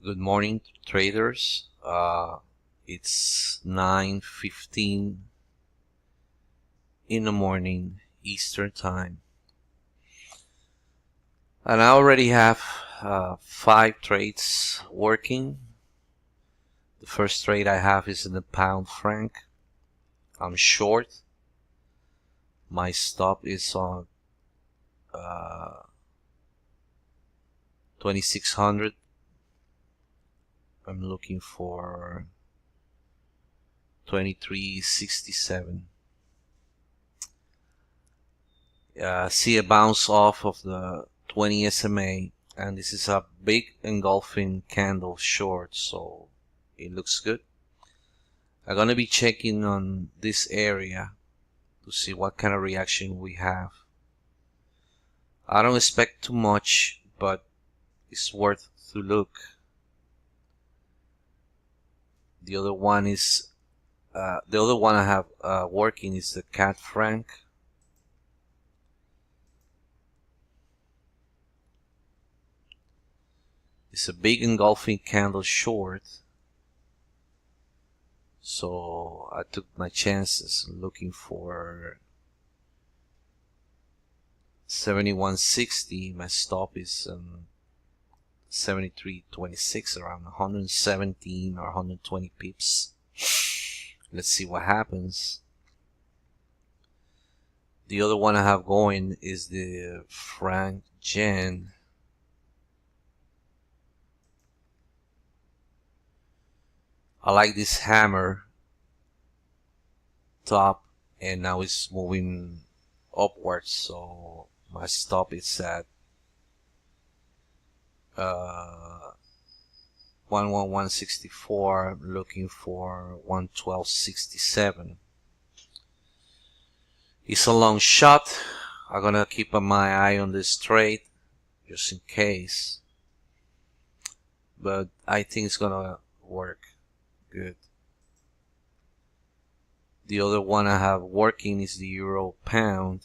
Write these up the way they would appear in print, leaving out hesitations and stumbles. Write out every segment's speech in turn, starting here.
Good morning, traders. It's 9:15 in the morning Eastern time, and I already have 5 trades working. The first trade I have is in the pound franc. I'm short. My stop is on 2600. I'm looking for 2367. See a bounce off of the 20 SMA, and this is a big engulfing candle short, so it looks good. I'm gonna be checking on this area to see what kind of reaction we have. I don't expect too much, but it's worth to look. The other one I have working is the cat franc. It's a big engulfing candle short, so I took my chances looking for 71.60. My stop is 73.26, around 117 or 120 pips. Let's see what happens. The other one I have going is the franc yen. I like this hammer top, and now it's moving upwards, so my stop is at 111.64. looking for 112.67. It's a long shot. I'm gonna keep my eye on this trade just in case, but I think it's gonna work good. The other one I have working is the euro pound.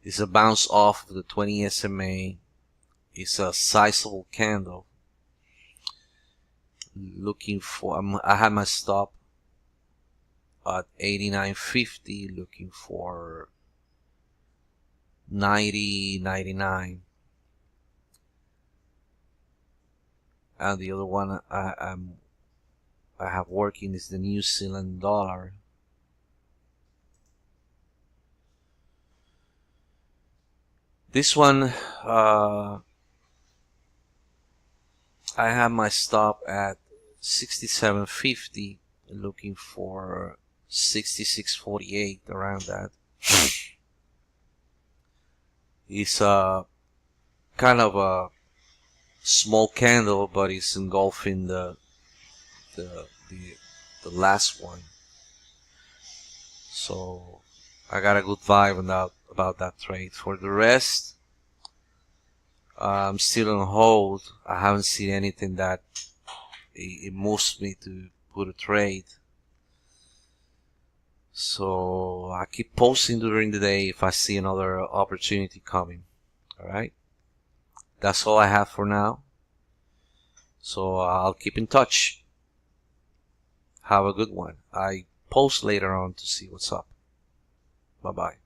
It's a bounce off of the 20 SMA. It's a sizable candle. Looking for, I have my stop at 89.50, looking for 90.99. And the other one I have working is the New Zealand dollar. This one I have my stop at 67.50, looking for 66.48, around that. It's a kind of a small candle, but it's engulfing the last one, so I got a good vibe about that trade. For the rest, I'm still on hold. I haven't seen anything that it moves me to put a trade, so I keep posting during the day if I see another opportunity coming. Alright, that's all I have for now, so I'll keep in touch. Have a good one. I post later on to see what's up. Bye bye.